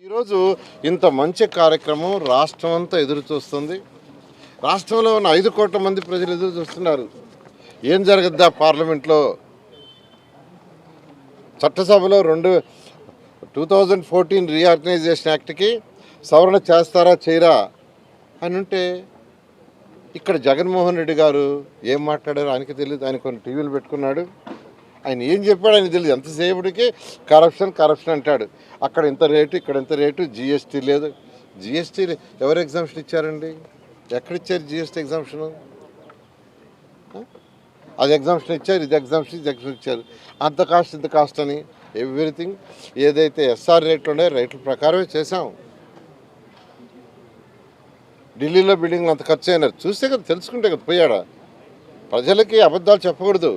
ఈరోజు ఇంత మంచి కార్యక్రమం రాష్ట్రం అంతా ఎదురు చూస్తుంది. రాష్ట్రంలో ఉన్న 5 కోట్ల మంది ప్రజలు ఎదురు చూస్తున్నారు. ఏం జరగద్దా పార్లమెంట్లో, చట్టసభలో 2014 రీఆర్గనైజేషన్ యాక్ట్కి సవరణ చేస్తారా చేయరా అని ఉంటే, ఇక్కడ జగన్మోహన్ రెడ్డి గారు ఏం మాట్లాడారో ఆయనకి తెలియదు. ఆయన కొన్ని టీవీలు పెట్టుకున్నాడు, ఆయన ఏం చెప్పాడు ఆయన తెలియదు. ఎంతసేపటికి కరప్షన్ అంటాడు. అక్కడ ఇంత రేటు, ఇక్కడ ఇంత రేటు, జిఎస్టీ లేదు. జిఎస్టీ ఎవరు ఎగ్జామ్షన్ ఇచ్చారండి? ఎక్కడిచ్చారు జిఎస్టీ ఎగ్జామ్షను? అది ఎగ్జామ్షన్ ఇచ్చారు, ఇది ఎగ్జామ్షన్ ఇచ్చారు. అంత కాస్ట్ ఇంత కాస్ట్ అని ఎవ్రీథింగ్ ఏదైతే ఎస్ఆర్ రేట్లు ఉన్నాయో రేట్ల ప్రకారమే చేసాం. ఢిల్లీలో బిల్డింగ్లు అంత ఖర్చు అయినారు చూస్తే కదా, తెలుసుకుంటే కదా పోయాడా. ప్రజలకి అబద్ధాలు చెప్పకూడదు.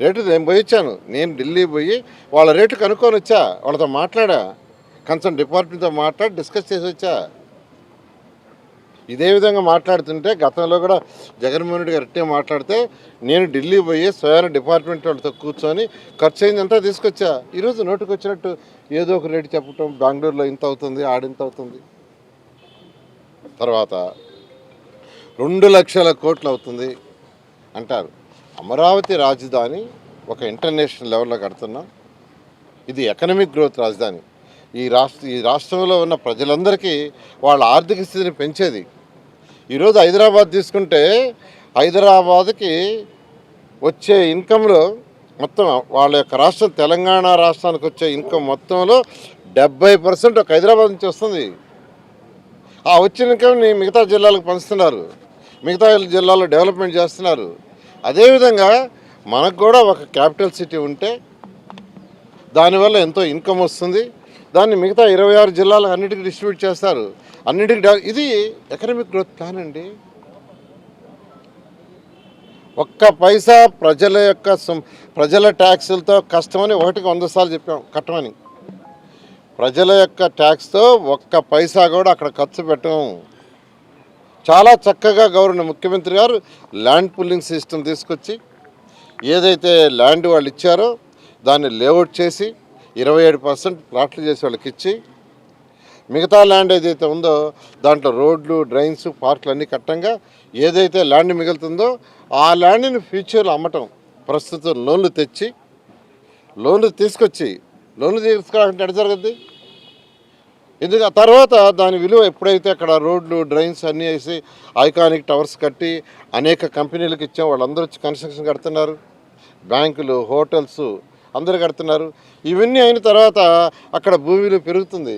రేటు నేను పోయిచ్చాను, నేను ఢిల్లీ పోయి వాళ్ళ రేటు కనుక్కొని వచ్చా, వాళ్ళతో మాట్లాడా, కన్సర్న్ డిపార్ట్మెంట్తో మాట్లాడి డిస్కస్ చేసి వచ్చా. ఇదే విధంగా మాట్లాడుతుంటే గతంలో కూడా జగన్మోహన్ రెడ్డి గారు అట్టే మాట్లాడితే నేను ఢిల్లీ పోయి స్వయాన డిపార్ట్మెంట్ వాళ్ళతో కూర్చొని ఖర్చు అయిందంతా తీసుకొచ్చా. ఈరోజు నోటికి వచ్చినట్టు ఏదో ఒక రేటు చెప్పటం, బెంగళూరులో ఇంత అవుతుంది, ఆడింత అవుతుంది, తర్వాత 2 లక్షల కోట్లు అవుతుంది అంటారు. అమరావతి రాజధాని ఒక ఇంటర్నేషనల్ లెవెల్లో కడుతున్నాం. ఇది ఎకనామిక్ గ్రోత్ రాజధాని. ఈ రాష్ట్రంలో ఉన్న ప్రజలందరికీ వాళ్ళ ఆర్థిక స్థితిని పెంచేది. ఈరోజు హైదరాబాద్ తీసుకుంటే, హైదరాబాద్కి వచ్చే ఇన్కంలో మొత్తం వాళ్ళ యొక్క రాష్ట్రం తెలంగాణ రాష్ట్రానికి వచ్చే ఇన్కమ్ మొత్తంలో 70% ఒక హైదరాబాద్ నుంచి వస్తుంది. ఆ వచ్చిన ఇన్కమ్ని మిగతా జిల్లాలకు పంచుతున్నారు, మిగతా జిల్లాలో డెవలప్మెంట్ చేస్తున్నారు. అదేవిధంగా మనకు కూడా ఒక క్యాపిటల్ సిటీ ఉంటే దానివల్ల ఎంతో ఇన్కమ్ వస్తుంది. దాన్ని మిగతా 26 జిల్లాలకు అన్నిటికీ డిస్ట్రిబ్యూట్ చేస్తారు. ఇది ఎకనామిక్ గ్రోత్ ప్లాన్ అండి. ఒక్క పైసా ప్రజల ట్యాక్సులతో కష్టమని 100 సార్లు చెప్పాం కట్టమని. ప్రజల యొక్క ట్యాక్స్తో ఒక్క పైసా కూడా అక్కడ ఖర్చు పెట్టం. చాలా చక్కగా గవర్నర్ ముఖ్యమంత్రి గారు ల్యాండ్ పుల్లింగ్ సిస్టమ్ తీసుకొచ్చి ఏదైతే ల్యాండ్ వాళ్ళు ఇచ్చారో దాన్ని లేఅవుట్ చేసి 27% ప్లాట్లు చేసి వాళ్ళకి ఇచ్చి, మిగతా ల్యాండ్ ఏదైతే ఉందో దాంట్లో రోడ్లు, డ్రైన్స్, పార్కులు అన్నీ కట్టంగా ఏదైతే ల్యాండ్ మిగులుతుందో ఆ ల్యాండ్ని ఫ్యూచర్లో అమ్మటం. ప్రస్తుతం లోన్లు తీసుకోవాలంటే ఎడ జరగద్ది? ఎందుకు ఆ తర్వాత దాని విలువ ఎప్పుడైతే అక్కడ రోడ్లు, డ్రైన్స్ అన్నీ వేసి ఐకానిక్ టవర్స్ కట్టి అనేక కంపెనీలకు ఇచ్చాం, వాళ్ళందరూ వచ్చి కన్స్ట్రక్షన్ కడుతున్నారు, బ్యాంకులు, హోటల్స్ అందరూ కడుతున్నారు. ఇవన్నీ అయిన తర్వాత అక్కడ భూమి విలువ పెరుగుతుంది.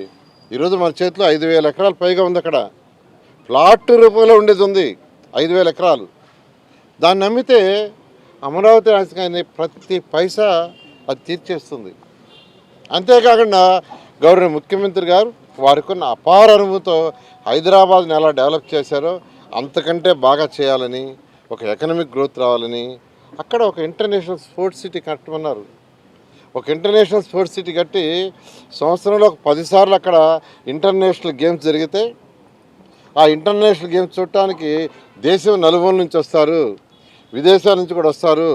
ఈరోజు మన చేతిలో 5,000 ఎకరాలు పైగా ఉంది. అక్కడ ప్లాట్ రూపంలో ఉండేది ఉంది 5,000 ఎకరాలు. దాన్ని అమ్మితే అమరావతి రాజధాని ప్రతి పైసా అది తీర్చేస్తుంది. అంతేకాకుండా గవర్నర్ ముఖ్యమంత్రి గారు వారికి ఉన్న అపార అనుభవంతో హైదరాబాద్ని ఎలా డెవలప్ చేశారో అంతకంటే బాగా చేయాలని, ఒక ఎకనామిక్ గ్రోత్ రావాలని అక్కడ ఒక ఇంటర్నేషనల్ స్పోర్ట్స్ సిటీ కట్టమన్నారు. ఒక ఇంటర్నేషనల్ స్పోర్ట్స్ సిటీ కట్టి సంవత్సరంలో 10 సార్లు అక్కడ ఇంటర్నేషనల్ గేమ్స్ జరిగితే ఆ ఇంటర్నేషనల్ గేమ్స్ చూడటానికి దేశం నలుమూల నుంచి వస్తారు, విదేశాల నుంచి కూడా వస్తారు.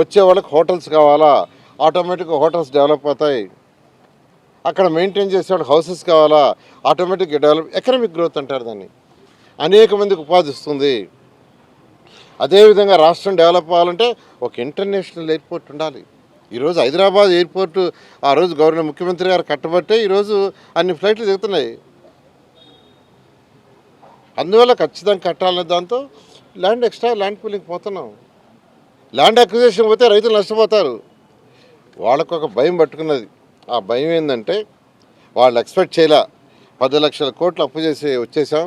వచ్చే వాళ్ళకి హోటల్స్ కావాలా, ఆటోమేటిక్గా హోటల్స్ డెవలప్ అవుతాయి. అక్కడ మెయింటైన్ చేసే వాళ్ళకి హౌసెస్ కావాలా, ఆటోమేటిక్గా ఎకనామిక్ గ్రోత్ అంటారు దాన్ని. అనేక మందికి ఉపాధి ఇస్తుంది. అదేవిధంగా రాష్ట్రం డెవలప్ అవ్వాలంటే ఒక ఇంటర్నేషనల్ ఎయిర్పోర్ట్ ఉండాలి. ఈరోజు హైదరాబాద్ ఎయిర్పోర్టు ఆ రోజు గవర్నర్ ముఖ్యమంత్రి గారు కట్టబట్టే ఈరోజు అన్ని ఫ్లైట్లు దిగుతున్నాయి. అందువల్ల ఖచ్చితంగా కట్టాలనే దాంతో ఎక్స్ట్రా ల్యాండ్ పూలింగ్ పోతున్నాం. ల్యాండ్ అక్విజిషన్ పోతే రైతులు నష్టపోతారు. వాళ్ళకు ఒక భయం పట్టుకున్నది. ఆ భయం ఏంటంటే వాళ్ళు ఎక్స్పెక్ట్ చేయలే 10 లక్షల కోట్లు అప్పు చేసి వచ్చేసాం,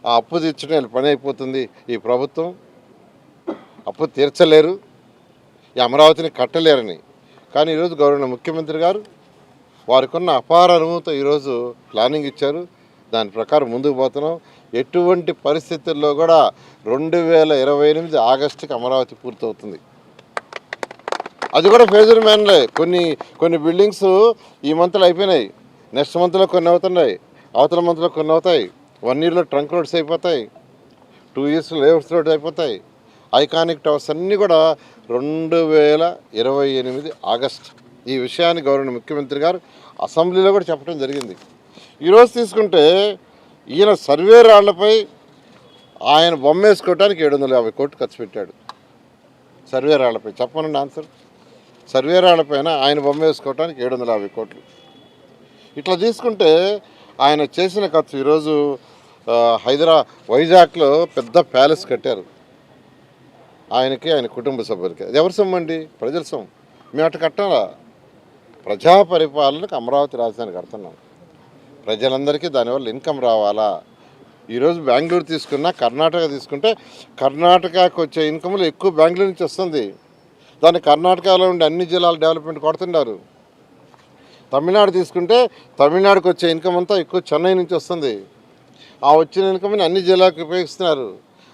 ఆ అప్పు తీర్చడం పని అయిపోతుంది. ఈ ప్రభుత్వం అప్పు తీర్చలేరు, ఈ అమరావతిని కట్టలేరని. కానీ ఈరోజు గవర్నర్ ముఖ్యమంత్రి గారు వారికి ఉన్న అపార అనుభవంతో ఈరోజు ప్లానింగ్ ఇచ్చారు. దాని ప్రకారం ముందుకు పోతున్నాం. ఎటువంటి పరిస్థితుల్లో కూడా 2028 ఆగస్టుకి అమరావతి పూర్తవుతుంది. అది కూడా ఫేజర్ మ్యాన్లే. కొన్ని బిల్డింగ్స్ ఈ మంత్లో అయిపోయినాయి, నెక్స్ట్ మంత్లో కొన్ని అవుతున్నాయి, అవతల మంత్లో కొన్ని అవుతాయి. 1 ఇయర్లో ట్రంక్ రోడ్స్ అయిపోతాయి, 2 ఇయర్స్లో లేఅవుట్స్ రోడ్స్ అయిపోతాయి. ఐకానిక్ టవర్స్ అన్నీ కూడా 2028 ఆగస్ట్. ఈ విషయాన్ని గవర్నర్ ముఖ్యమంత్రి గారు అసెంబ్లీలో కూడా చెప్పడం జరిగింది. ఈరోజు తీసుకుంటే ఈయన సర్వే రాళ్లపై ఆయన బొమ్మ వేసుకోవడానికి 750 కోట్లు ఖర్చు పెట్టాడు. సర్వే రాళ్లపై చెప్పనండి ఆన్సర్. సర్వే రాళ్లపైన ఆయన బొమ్మ వేసుకోవడానికి 750 కోట్లు. ఇట్లా తీసుకుంటే ఆయన చేసిన ఖర్చు ఈరోజు వైజాగ్లో పెద్ద ప్యాలెస్ కట్టారు ఆయనకి, ఆయన కుటుంబ సభ్యులకి. అది ఎవరి సొమ్ము అండి? ప్రజల సొమ్ము. మేము అటు కట్టాలా? ప్రజా పరిపాలనకు అమరావతి రాజధాని కడుతున్నాం. ప్రజలందరికీ దానివల్ల ఇన్కమ్ రావాలా? ఈరోజు బెంగళూరు తీసుకున్నా, కర్ణాటక తీసుకుంటే కర్ణాటకకు వచ్చే ఇన్కమ్లు ఎక్కువ బెంగళూరు నుంచి వస్తుంది. దాన్ని కర్ణాటకలో ఉండే అన్ని జిల్లాల డెవలప్మెంట్ కొడుతున్నారు. తమిళనాడు తీసుకుంటే తమిళనాడుకు వచ్చే ఇన్కమ్ అంతా ఎక్కువ చెన్నై నుంచి వస్తుంది. ఆ వచ్చిన ఇన్కమ్ని అన్ని జిల్లాలకు ఉపయోగిస్తున్నారు.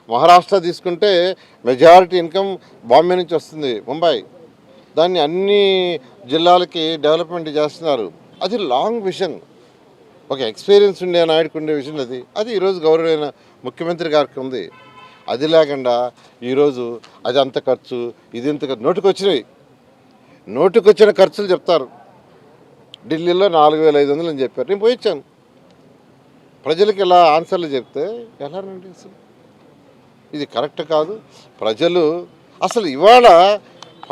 మహారాష్ట్ర తీసుకుంటే మెజారిటీ ఇన్కమ్ బాంబే నుంచి వస్తుంది, ముంబై. దాన్ని అన్ని జిల్లాలకి డెవలప్మెంట్ చేస్తున్నారు. అది లాంగ్ విజన్, ఒక ఎక్స్పీరియన్స్ ఉండే నాయుడుకు ఉండే విజన్ అది. అది ఈరోజు గౌరవమైన ముఖ్యమంత్రి గారికి ఉంది. అది లేకుండా ఈరోజు అది అంత ఖర్చు, ఇది ఇంత ఖర్చు, నోటికొచ్చిన ఖర్చులు చెప్తారు. ఢిల్లీలో 4500 అని చెప్పారు. నేను పోయి ఇచ్చాను. ప్రజలకు ఇలా ఆన్సర్లు చెప్తే ఎలానండి? అసలు ఇది కరెక్ట్ కాదు. ప్రజలు అసలు ఇవాళ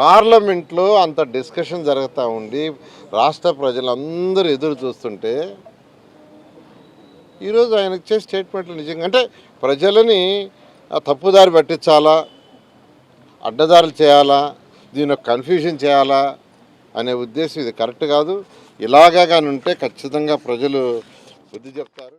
పార్లమెంట్లో అంత డిస్కషన్ జరుగుతూ ఉండి రాష్ట్ర ప్రజలందరూ ఎదురు చూస్తుంటే ఈరోజు ఆయన ఇచ్చే స్టేట్మెంట్లు నిజంగా అంటే ప్రజలని తప్పుదారి పట్టించాలా, అడ్డదారులు చేయాలా, దీని కన్ఫ్యూజన్ చేయాలా అనే ఉద్దేశం ఇది కరెక్ట్ కాదు. ఇలాగా కానీ ఉంటే ఖచ్చితంగా ప్రజలు బుద్ధి చెప్తారు.